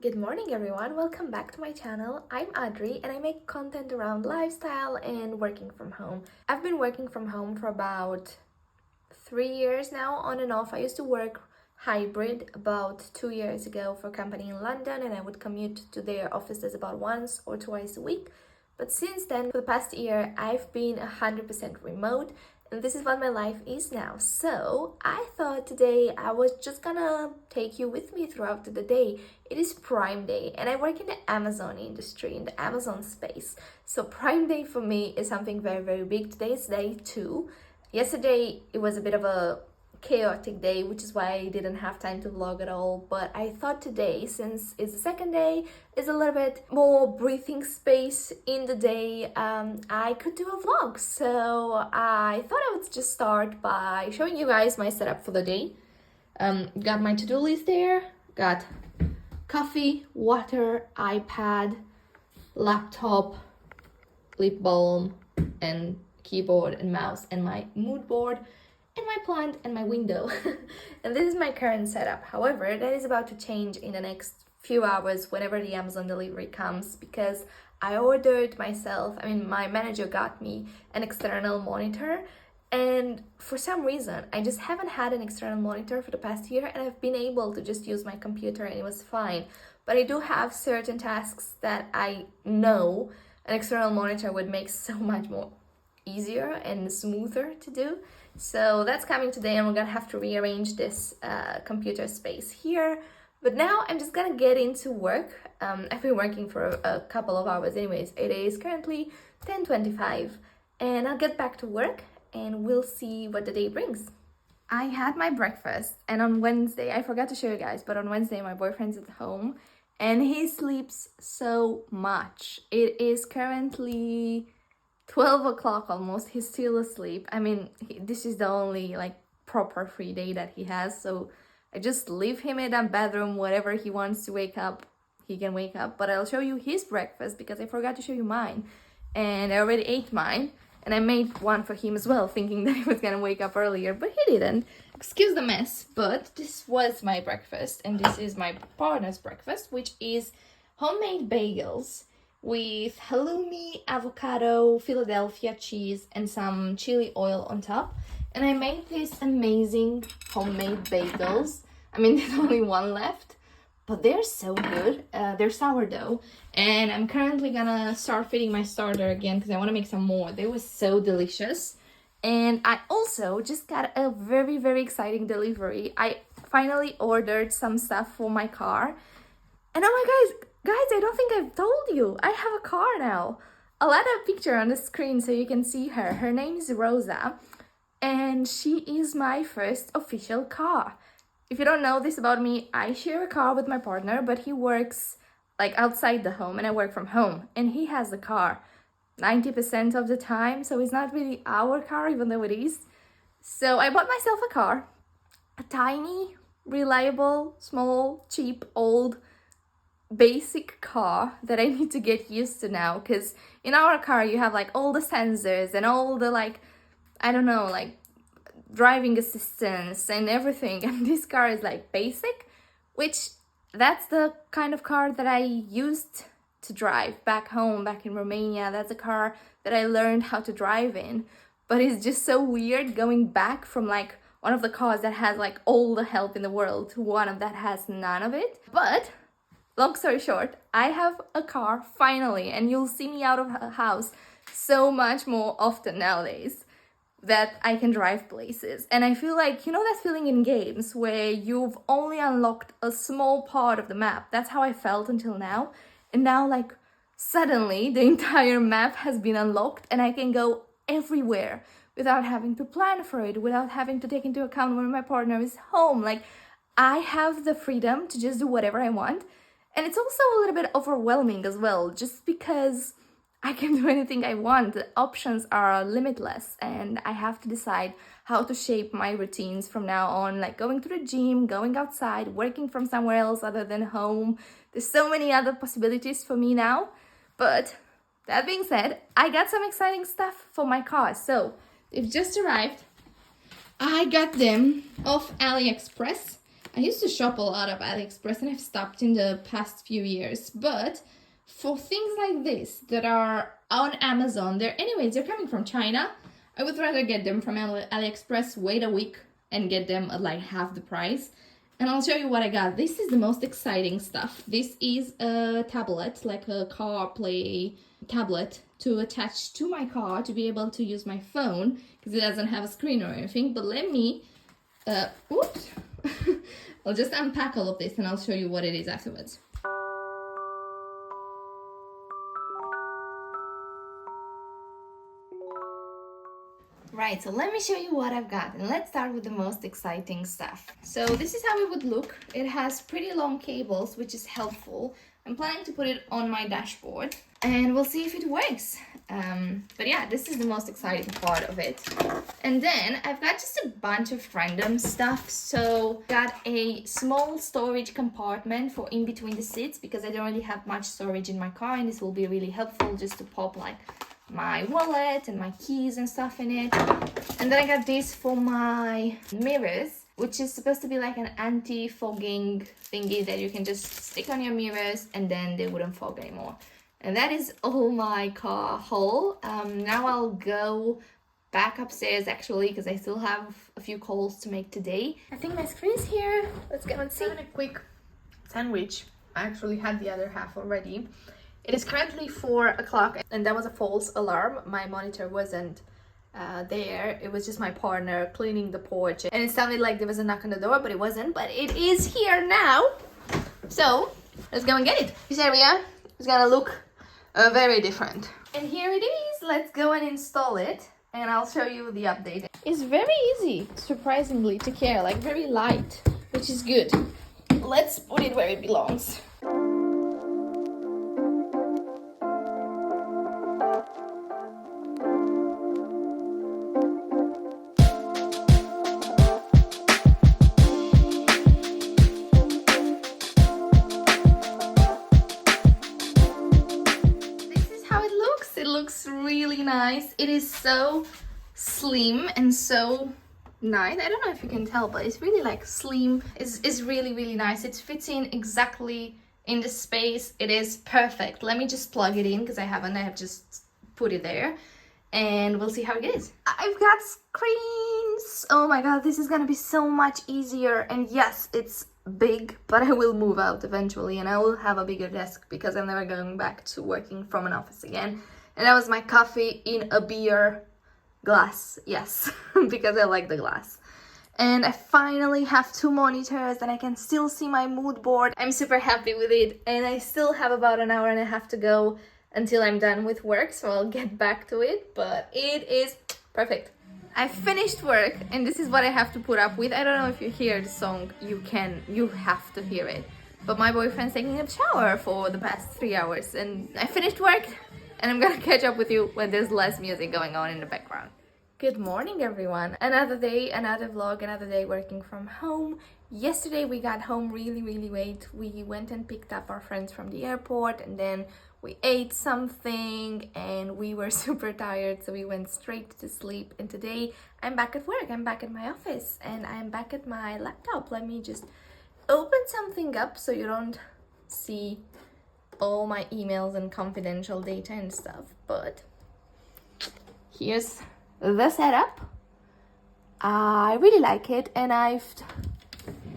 Good morning everyone, welcome back to my channel. I'm Adri and I make content around lifestyle and working from home. I've been working from home for about 3 years now, on and off. I used to work hybrid about 2 years ago for a company in London, and I would commute to their offices about once or twice a week. But since then, for the past year, I've been 100% remote, and this is what my life is now. So I thought today I was just gonna take you with me throughout the day. It is Prime Day and I work in the Amazon industry, in the Amazon space. So Prime Day for me is something very, very big. Today is day 2. Yesterday it was a bit of a chaotic day, which is why I didn't have time to vlog at all. But I thought today, since it's the second day, is a little bit more breathing space in the day, I could do a vlog. So I thought I would just start by showing you guys my setup for the day. Got my to-do list there, got coffee, water, iPad, laptop, lip balm, and keyboard and mouse, and my mood board, and my plant, and my window. And this is my current setup. However, that is about to change in the next few hours whenever the Amazon delivery comes, because I ordered myself, my manager got me an external monitor, and for some reason I just haven't had an external monitor for the past year, and I've been able to just use my computer and it was fine. But I do have certain tasks that I know an external monitor would make so much more easier and smoother to do. So that's coming today, and we're gonna have to rearrange this computer space here. But now I'm just gonna get into work. I've been working for a couple of hours anyways. It is currently 10:25 and I'll get back to work and we'll see what the day brings. I had my breakfast, and on Wednesday, I forgot to show you guys, but on Wednesday my boyfriend's at home and he sleeps so much. It is currently 12 o'clock almost. He's still asleep. This is the only proper free day that he has, so I just leave him in that bedroom. Whatever he wants to wake up, he can wake up. But I'll show you his breakfast because I forgot to show you mine, and I already ate mine, and I made one for him as well, thinking that he was gonna wake up earlier, but he didn't. Excuse the mess, but this was my breakfast, and this is my partner's breakfast, which is homemade bagels with halloumi, avocado, Philadelphia cheese, and some chili oil on top. And I made these amazing homemade bagels. There's only one left, but they're so good. They're sourdough, and I'm currently gonna start feeding my starter again because I want to make some more. They were so delicious. And I also just got a very, very exciting delivery. I finally ordered some stuff for my car, and oh my guys, I don't think I've told you, I have a car now. I'll add a picture on the screen so you can see her. Her name is Rosa, and she is my first official car. If you don't know this about me, I share a car with my partner, but he works outside the home and I work from home, and he has the car 90% of the time, so it's not really our car, even though it is. So I bought myself a car, a tiny, reliable, small, cheap, old, basic car that I need to get used to now, because in our car you have all the sensors and all the driving assistance and everything, and this car is basic, which that's the kind of car that I used to drive back home, back in Romania. That's a car that I learned how to drive in. But it's just so weird going back from one of the cars that has all the help in the world to one that has none of it. But long story short, I have a car finally, and you'll see me out of the house so much more often nowadays that I can drive places. And I feel that feeling in games where you've only unlocked a small part of the map. That's how I felt until now. And now suddenly the entire map has been unlocked and I can go everywhere without having to plan for it, without having to take into account when my partner is home. I have the freedom to just do whatever I want. And it's also a little bit overwhelming as well, just because I can do anything I want. The options are limitless, and I have to decide how to shape my routines from now on, going to the gym, going outside, working from somewhere else other than home. There's so many other possibilities for me now. But that being said, I got some exciting stuff for my car. So they've just arrived. I got them off AliExpress. I used to shop a lot of AliExpress and I've stopped in the past few years, but for things like this that are on Amazon, they're coming from China. I would rather get them from AliExpress, wait a week and get them at like half the price. And I'll show you what I got. This is the most exciting stuff. This is a tablet, like a CarPlay tablet to attach to my car to be able to use my phone because it doesn't have a screen or anything. But let me, oops, I'll just unpack all of this and I'll show you what it is afterwards. Right, so let me show you what I've got, and let's start with the most exciting stuff. So this is how it would look. It has pretty long cables, which is helpful. I'm planning to put it on my dashboard and we'll see if it works. But yeah, this is the most exciting part of it. And then I've got just a bunch of random stuff. So got a small storage compartment for in between the seats because I don't really have much storage in my car, and this will be really helpful just to pop like my wallet and my keys and stuff in it. And then I got this for my mirrors, which is supposed to be like an anti-fogging thingy that you can just stick on your mirrors and then they wouldn't fog anymore. And that is all my car haul. Now I'll go back upstairs actually because I still have a few calls to make today. I think my screen is here. Let's go and see. Having a quick sandwich. I actually had the other half already. It is currently 4 o'clock and that was a false alarm. My monitor wasn't there. It was just my partner cleaning the porch and it sounded like there was a knock on the door, but it wasn't. But it is here now. So let's go and get it. This area is gonna look very different. And here it is. Let's go and install it and I'll show you the update. It's very easy, surprisingly, to carry, like very light, which is good. Let's put it where it belongs. Really nice. It is so slim and so nice. I don't know if you can tell, but it's really like slim. It's really nice. It fits in exactly in the space. It is perfect. Let me just plug it in because I have just put it there and we'll see how it is. I've got screens. Oh my god, this is gonna be so much easier. And yes, it's big, but I will move out eventually and I will have a bigger desk because I'm never going back to working from an office again. And that was my coffee in a beer glass, yes, because I like the glass. And I finally have 2 monitors and I can still see my mood board. I'm super happy with it and I still have about an hour and a half to go until I'm done with work, so I'll get back to it, but it is perfect. I finished work and this is what I have to put up with. I don't know if you hear the song, you have to hear it. But my boyfriend's taking a shower for the past 3 hours and I finished work. And I'm gonna catch up with you when there's less music going on in the background. Good morning, everyone. Another day, another vlog, another day working from home. Yesterday we got home really late. We went and picked up our friends from the airport and then we ate something and we were super tired, so we went straight to sleep. And today I'm back at work. I'm back at my office and I'm back at my laptop. Let me just open something up so you don't see all my emails and confidential data and stuff, but here's the setup. I really like it and I've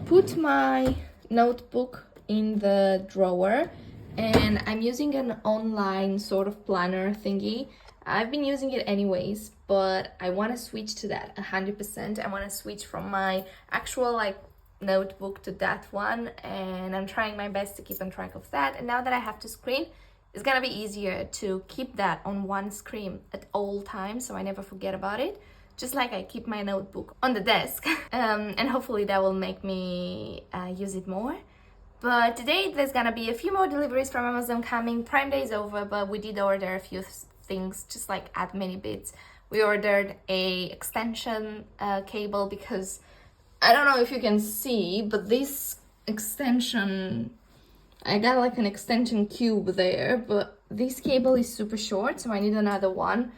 put my notebook in the drawer and I'm using an online sort of planner thingy. I've been using it anyways, but I want to switch to that 100%. I want to switch from my actual like notebook to that one and I'm trying my best to keep on track of that. And now that I have 2 screens, it's gonna be easier to keep that on one screen at all times so I never forget about it, just like I keep my notebook on the desk. And hopefully that will make me use it more. But today there's gonna be a few more deliveries from Amazon coming. Prime Day is over, but we did order a few things, just like admin bits. We ordered a extension cable because I don't know if you can see, but this extension, I got like an extension cube there, but this cable is super short, so I need another one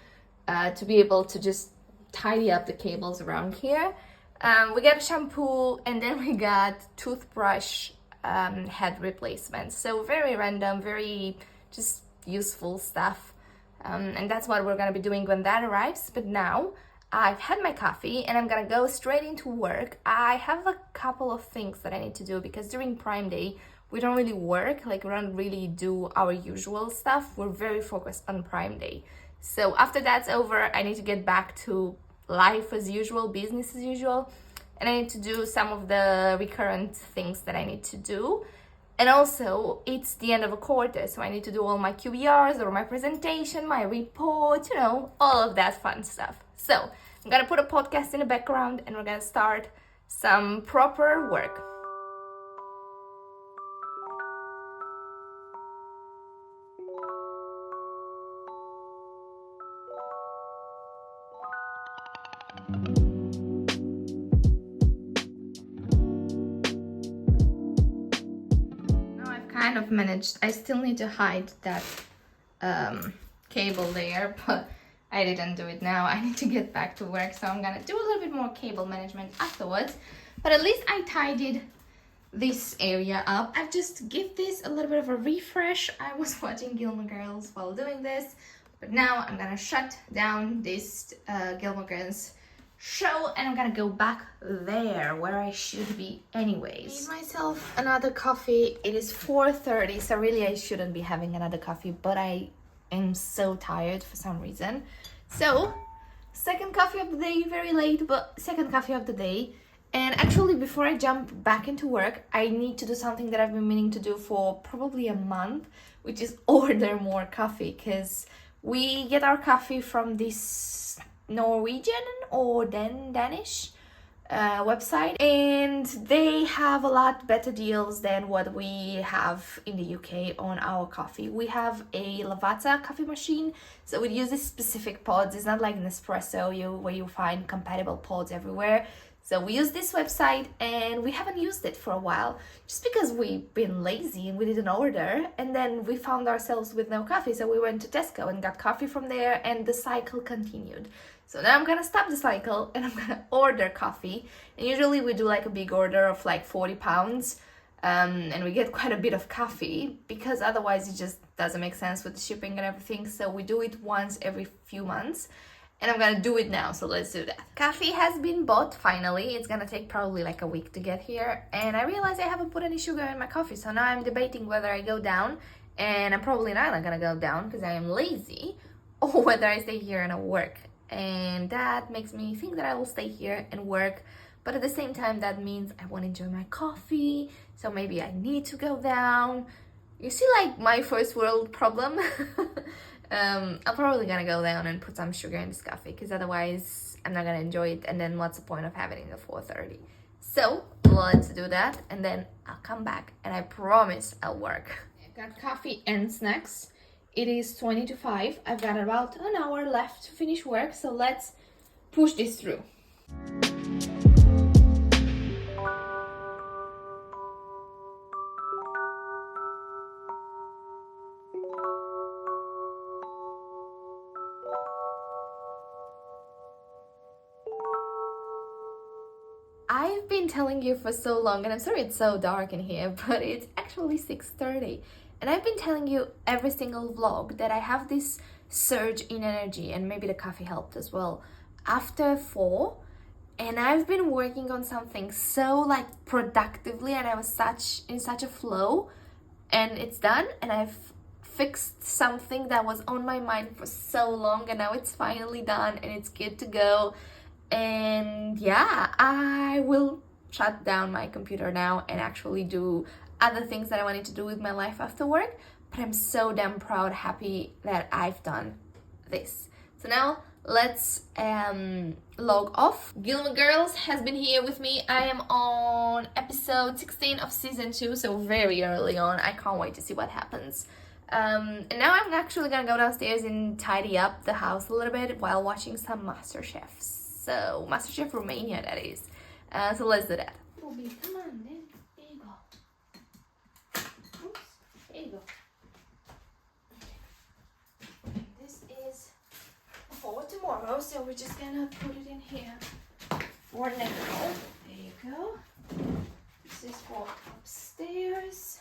to be able to just tidy up the cables around here. We got a shampoo, and then we got toothbrush head replacements. So very random, very just useful stuff. And that's what we're gonna be doing when that arrives. But now I've had my coffee and I'm gonna go straight into work. I have a couple of things that I need to do because during Prime Day, we don't really work, like we don't really do our usual stuff. We're very focused on Prime Day. So after that's over, I need to get back to life as usual, business as usual. And I need to do some of the recurrent things that I need to do. And also, it's the end of a quarter, so I need to do all my QBRs or my presentation, my report, you know, all of that fun stuff. So I'm gonna put a podcast in the background and we're gonna start some proper work. Kind of managed. I still need to hide that cable there, but I didn't do it now. I need to get back to work, so I'm gonna do a little bit more cable management afterwards. But at least I tidied this area up. I've just give this a little bit of a refresh. I was watching Gilmore Girls while doing this, but now I'm gonna shut down this Gilmore Girls show and I'm gonna go back there where I should be anyways. Made myself another coffee. It is 4:30, so really I shouldn't be having another coffee, but I am so tired for some reason. So second coffee of the day, very late, but second coffee of the day. And actually before I jump back into work, I need to do something that I've been meaning to do for probably a month, which is order more coffee, because we get our coffee from this Norwegian or Danish website, and they have a lot better deals than what we have in the UK on our coffee. We have a Lavazza coffee machine, so it uses specific pods. It's not like an espresso where you find compatible pods everywhere. So we use this website and we haven't used it for a while just because we've been lazy and we didn't order, and then we found ourselves with no coffee, so we went to Tesco and got coffee from there and the cycle continued. So now I'm gonna stop the cycle and I'm gonna order coffee, and usually we do like a big order of like 40 pounds and we get quite a bit of coffee because otherwise it just doesn't make sense with the shipping and everything. So we do it once every few months. And I'm gonna do it now, so let's do that. Coffee has been bought finally. It's gonna take probably like a week to get here. And I realized I haven't put any sugar in my coffee, so now I'm debating whether I go down, and I'm probably not gonna go down because I am lazy, or whether I stay here and I work. And that makes me think that I will stay here and work, but at the same time that means I won't enjoy my coffee, so maybe I need to go down. You see, like my first world problem. I'm probably gonna go down and put some sugar in this coffee because otherwise I'm not gonna enjoy it, and then what's the point of having it at 4:30? So let's do that and then I'll come back and I promise I'll work. I've got coffee and snacks. It is 20 to 5. I've got about an hour left to finish work, so let's push this through. I've been telling you for so long, and I'm sorry it's so dark in here, but it's actually 6:30. And I've been telling you every single vlog that I have this surge in energy, and maybe the coffee helped as well, after 4. And I've been working on something so like productively, and I was in such a flow, and it's done, and I've fixed something that was on my mind for so long, and now it's finally done and it's good to go. And yeah, I will shut down my computer now and actually do other things that I wanted to do with my life after work. But I'm so damn proud, happy that I've done this. So now let's log off. Gilmore Girls has been here with me. I am on episode 16 of season 2, so very early on. I can't wait to see what happens. And now I'm actually gonna go downstairs and tidy up the house a little bit while watching some MasterChef. So MasterChef Romania, that is. So let's do that. Bobby, come on, then. There you go. Oops, there you go. Okay. This is for tomorrow, so we're just gonna put it in here for now. There you go. This is for upstairs.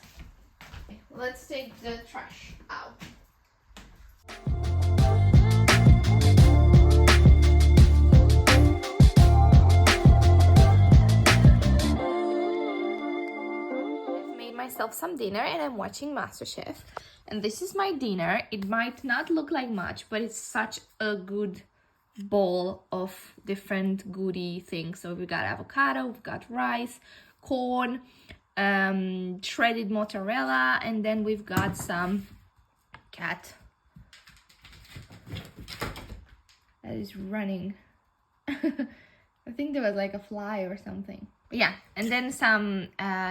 Okay, let's take the trash out. I've made myself some dinner and I'm watching MasterChef. And this is my dinner. It might not look like much, but it's such a good bowl of different goody things. So we've got avocado, we've got rice, corn, shredded mozzarella, and then we've got some cat that is running. I think there was like a fly or something. Yeah, and then some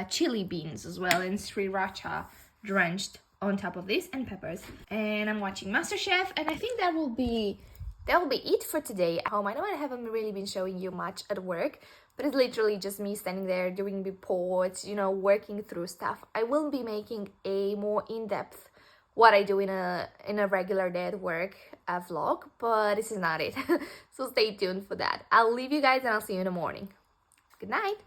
chili beans as well, and sriracha drenched on top of this, and peppers. And I'm watching MasterChef, and I think that will be it for today at home. I know I haven't really been showing you much at work, but it's literally just me standing there doing reports, you know, working through stuff. I will be making a more in-depth what I do in a regular day at work vlog, but this is not it. So stay tuned for that. I'll leave you guys and I'll see you in the morning. Good night.